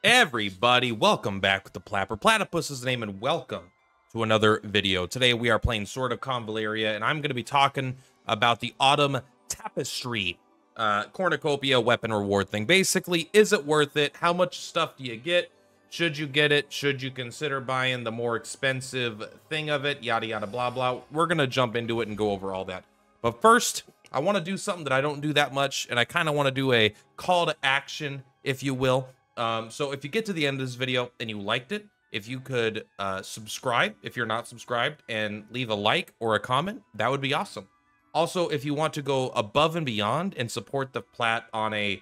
Everybody, welcome back with the Purplatypus' name, and welcome to another video. Today we are playing Sword of Convallaria, and I'm going to be talking about the Autumn Tapestry cornucopia weapon reward thing. Basically, is it worth it? How much stuff do you get? Should you get it? Should you consider buying the more expensive thing of it? Yada, yada, blah, blah. We're going to jump into it and go over all that. But first, I want to do something that I don't do that much, and I kind of want to do a call to action, if you will. So if you get to the end of this video and you liked it, if you could subscribe if you're not subscribed and leave a like or a comment, that would be awesome. Also, if you want to go above and beyond and support the plat on a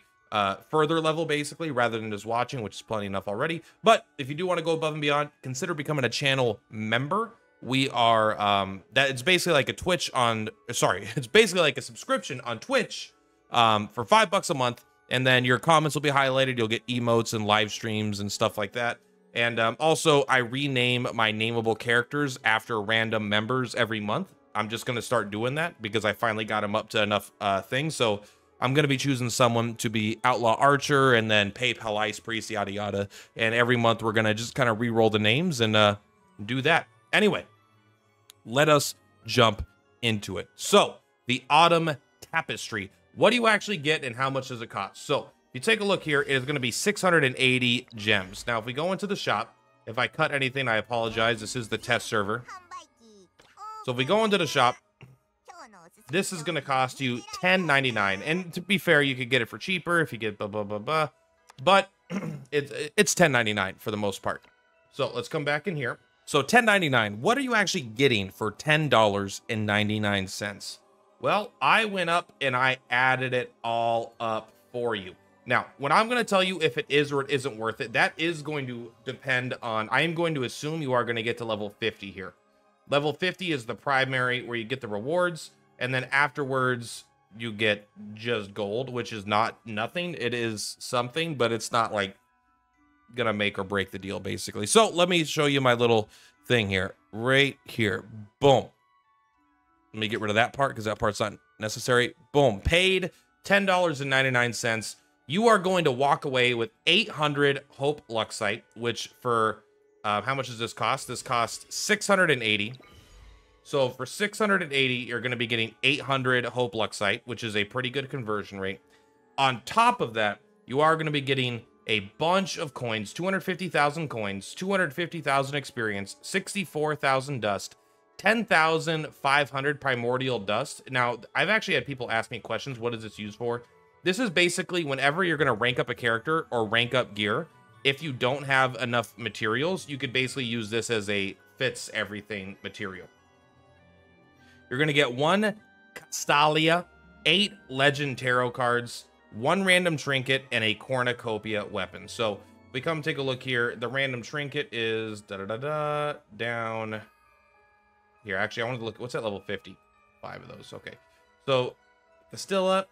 further level, basically, rather than just watching, which is plenty enough already. But if you do want to go above and beyond, consider becoming a channel member. We are it's basically like a Twitch on it's basically like a subscription on Twitch for $5 a month. And then your comments will be highlighted. You'll get emotes and live streams and stuff like that. And also, I rename my nameable characters after random members every month. I'm just going to start doing that because I finally got them up to enough things. So I'm going to be choosing someone to be Outlaw Archer and then PayPal Ice Priest, yada, yada. And every month, we're going to just kind of re-roll the names and do that. Anyway, let us jump into it. So, the Autumn Tapestry. What do you actually get and how much does it cost? So if you take a look here, it is going to be 680 gems. Now, if we go into the shop, if I cut anything, I apologize. This is the test server. So if we go into the shop, this is going to cost you $10.99. And to be fair, you could get it for cheaper if you get blah, blah, blah, blah. But it's $10.99 for the most part. So let's come back in here. So $10.99, what are you actually getting for $10.99? Well, I went up and I added it all up for you. Now, when I'm going to tell you if it is or it isn't worth it, that is going to depend on, I am going to assume you are going to get to level 50 here. Level 50 is the primary where you get the rewards, and then afterwards you get just gold, which is not nothing. It is something, but it's not like going to make or break the deal, basically. So let me show you my little thing here, right here. Boom. Let me get rid of that part because that part's not necessary. Boom. Paid $10.99. You are going to walk away with 800 Hope Luxite, which for how much does this cost? This costs 680. So for 680, you're going to be getting 800 Hope Luxite, which is a pretty good conversion rate. On top of that, you are going to be getting a bunch of coins, 250,000 coins, 250,000 experience, 64,000 dust, 10,500 primordial dust. Now, I've actually had people ask me questions. What is this used for? This is basically whenever you're going to rank up a character or rank up gear, if you don't have enough materials, you could basically use this as a fits everything material. You're going to get 1 Convallaria, 8 legend tarot cards, 1 random trinket, and a cornucopia weapon. So if we come take a look here, the random trinket is down here. Actually, I wanted to look, what's at level 50? 5 of those. Okay. So Castilla,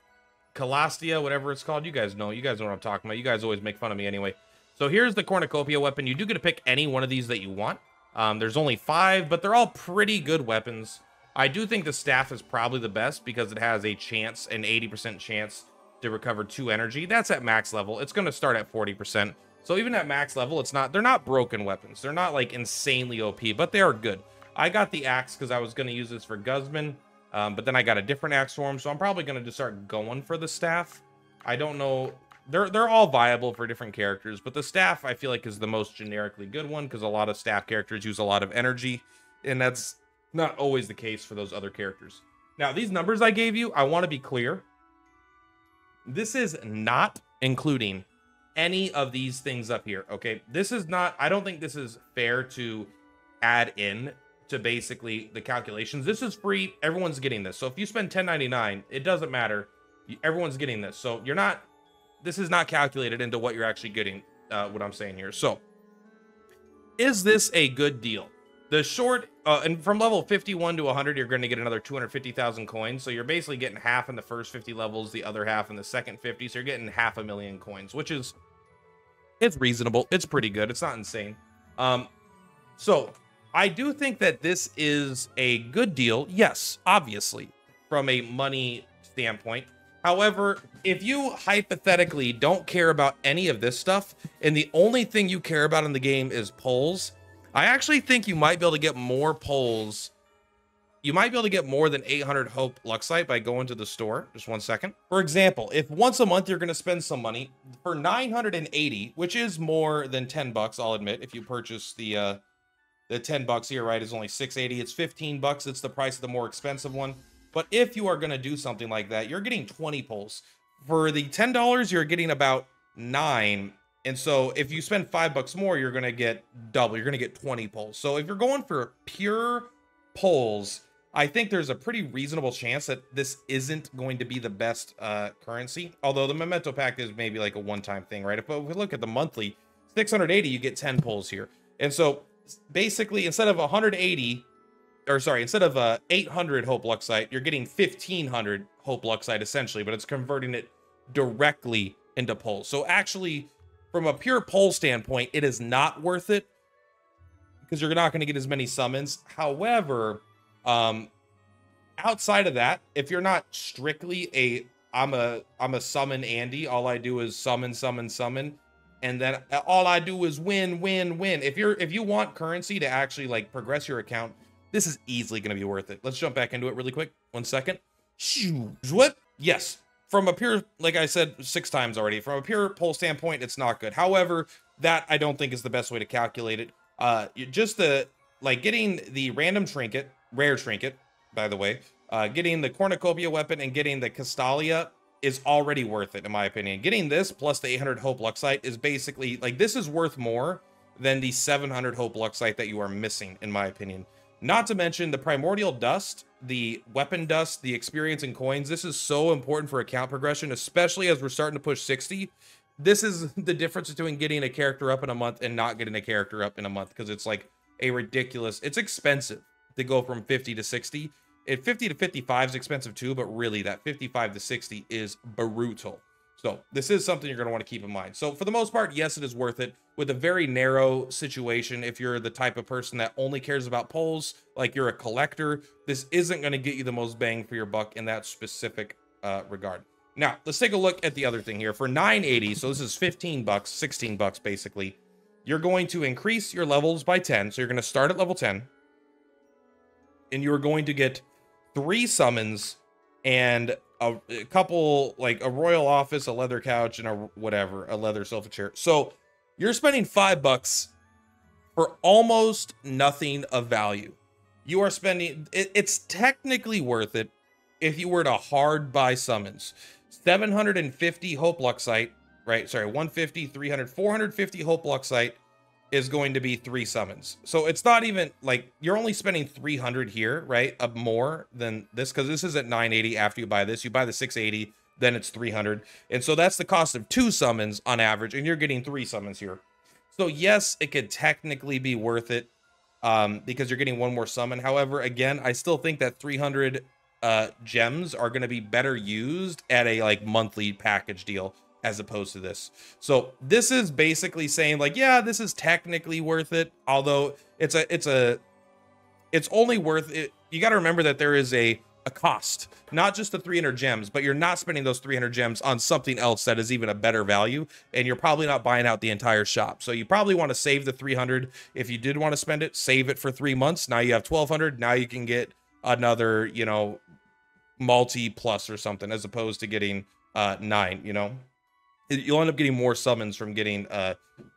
Calastia, whatever it's called. You guys know what I'm talking about. You guys always make fun of me anyway. So here's the cornucopia weapon. You do get to pick any one of these that you want. There's only 5, but they're all pretty good weapons. I do think the staff is probably the best because it has a chance, an 80% chance to recover 2 energy. That's at max level. It's going to start at 40%. So even at max level, they're not broken weapons. They're not like insanely OP, but they are good. I got the axe because I was going to use this for Guzman, but then I got a different axe for him, so I'm probably going to just start going for the staff. I don't know. They're all viable for different characters, but the staff I feel like is the most generically good one because a lot of staff characters use a lot of energy, and that's not always the case for those other characters. Now, these numbers I gave you, I want to be clear. This is not including any of these things up here, okay? This is not, I don't think this is fair to add in to basically the calculations. This is free. Everyone's getting this. So if you spend $10.99, it doesn't matter. Everyone's getting this. So this is not calculated into what you're actually getting, what I'm saying here. So is this a good deal? The short, and from level 51 to 100, you're going to get another 250,000 coins. So you're basically getting half in the first 50 levels, the other half in the second 50. So you're getting 500,000 coins, which is, it's reasonable. It's pretty good. It's not insane. So I do think that this is a good deal. Yes, obviously, from a money standpoint. However, if you hypothetically don't care about any of this stuff, and the only thing you care about in the game is pulls, I actually think you might be able to get more pulls. You might be able to get more than 800 Hope Luxite by going to the store. Just 1 second. For example, if once a month you're going to spend some money for 980, which is more than 10 bucks, I'll admit, if you purchase the 10 bucks here, right, is only 680. It's 15 bucks. It's the price of the more expensive one. But if you are going to do something like that, you're getting 20 pulls. For the $10, you're getting about 9. And so if you spend 5 bucks more, you're going to get double. You're going to get 20 pulls. So if you're going for pure pulls, I think there's a pretty reasonable chance that this isn't going to be the best currency. Although the Memento Pack is maybe like a one-time thing, right? If we look at the monthly, 680, you get 10 pulls here. And so basically, instead of 180, or sorry, instead of 800 Hope Luxite, you're getting 1500 Hope Luxite essentially, but it's converting it directly into pulls. So actually, from a pure pull standpoint, it is not worth it because you're not going to get as many summons. However, outside of that, if you're not strictly I'm a summon Andy, all I do is summon, and then all I do is win. If you want currency to actually like progress your account, this is easily going to be worth it. Let's jump back into it really quick. 1 second. What? Yes. From a pure, like I said 6 times already, from a pure pull standpoint, it's not good. However, that I don't think is the best way to calculate it. Just getting the random trinket, rare trinket, by the way, getting the cornucopia weapon and getting the Castalia is already worth it, in my opinion. Getting this plus the 800 Hope Luxite is basically, like, this is worth more than the 700 Hope Luxite that you are missing, in my opinion. Not to mention the primordial dust, the weapon dust, the experience and coins. This is so important for account progression, especially as we're starting to push 60. This is the difference between getting a character up in a month and not getting a character up in a month, because it's like a ridiculous, it's expensive to go from 50 to 60. 50 to 55 is expensive too, but really that 55 to 60 is brutal. So this is something you're going to want to keep in mind. So for the most part, yes, it is worth it with a very narrow situation. If you're the type of person that only cares about pulls, like you're a collector, this isn't going to get you the most bang for your buck in that specific regard. Now, let's take a look at the other thing here. For 980, so this is 15 bucks, 16 bucks basically, you're going to increase your levels by 10. So you're going to start at level 10. And you're going to get 3 summons and a couple, like a royal office, a leather couch, and a leather sofa chair. So you're spending 5 bucks for almost nothing of value. You are spending, it's technically worth it if you were to hard buy summons. 750 Hope Luxite, right? Sorry, 150, 300, 450 Hope Luxite is going to be 3 summons. So it's not even like you're only spending 300 here, right? More than this, because this is at 980 after you buy this. You buy the 680, then it's 300. And so that's the cost of 2 summons on average, and you're getting 3 summons here. So yes, it could technically be worth it because you're getting 1 more summon. However, again, I still think that 300 gems are going to be better used at a like monthly package deal as opposed to this. So this is basically saying like, yeah, this is technically worth it, although it's only worth it. You got to remember that there is a cost, not just the 300 gems, but you're not spending those 300 gems on something else that is even a better value, and you're probably not buying out the entire shop. So you probably want to save the 300. If you did want to spend it, save it for 3 months. Now you have 1200. Now you can get another, you know, multi plus or something, as opposed to getting 9, you know. You'll end up getting more summons from getting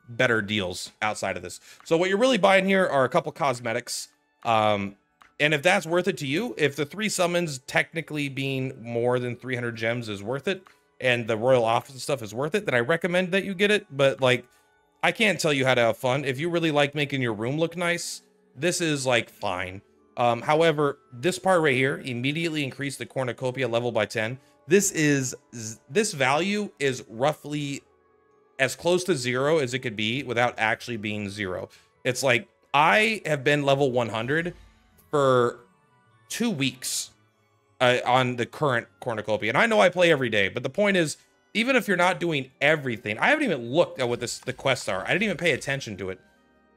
better deals outside of this. So what you're really buying here are a couple cosmetics. And if that's worth it to you, if the 3 summons technically being more than 300 gems is worth it, and the royal office and stuff is worth it, then I recommend that you get it. But like, I can't tell you how to have fun. If you really like making your room look nice, this is like fine. However, this part right here, immediately increase the cornucopia level by 10. This value is roughly as close to 0 as it could be without actually being 0. It's like I have been level 100 for 2 weeks on the current cornucopia, and I know I play every day, but the point is, even if you're not doing everything, I haven't even looked at what the quests are. I didn't even pay attention to it.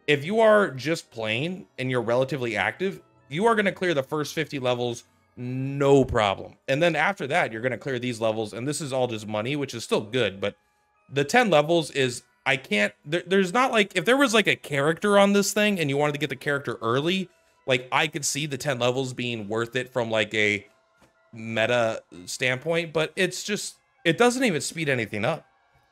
If you are just playing and you're relatively active, you are going to clear the first 50 levels no problem. And then after that, you're going to clear these levels, and this is all just money, which is still good, but the 10 levels is, I can't, there's not like, if there was like a character on this thing and you wanted to get the character early, like I could see the 10 levels being worth it from like a meta standpoint, but it's just, it doesn't even speed anything up,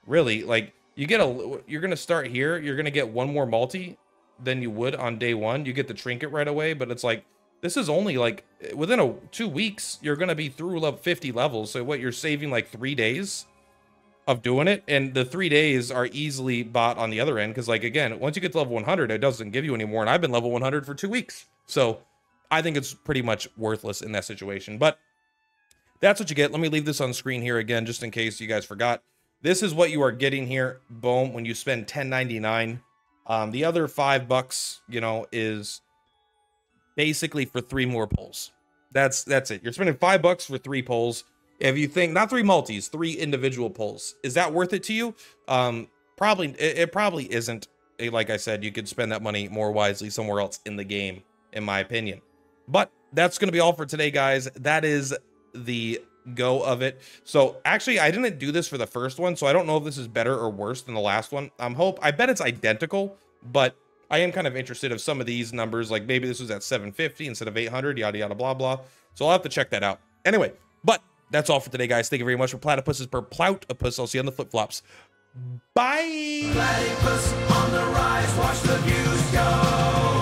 really. Like you get you're going to start here, you're going to get one more multi than you would on day one. You get the trinket right away, but it's like, this is only like within 2 weeks, you're going to be through 50 levels. So what, you're saving like 3 days of doing it, and the 3 days are easily bought on the other end, because like again, once you get to level 100, it doesn't give you any more, and I've been level 100 for 2 weeks, so I think it's pretty much worthless in that situation. But that's what you get. Let me leave this on screen here again, just in case you guys forgot. This is what you are getting here, boom, when you spend $10.99. The other $5, you know, is basically for 3 more pulls. That's it. You're spending $5 for 3 pulls. If you think, not 3 multis, 3 individual pulls, is that worth it to you? Probably, it probably isn't. Like I said, you could spend that money more wisely somewhere else in the game, in my opinion. But that's going to be all for today, guys. That is the go of it. So actually, I didn't do this for the first one, so I don't know if this is better or worse than the last one. I bet it's identical, but I am kind of interested of some of these numbers, like maybe this was at 750 instead of 800, yada yada blah blah. So I'll have to check that out. Anyway, but that's all for today, guys. Thank you very much for Platypuses per Ploutapus. I'll see you on the flip-flops. Bye! Platypus on the rise, watch the views go.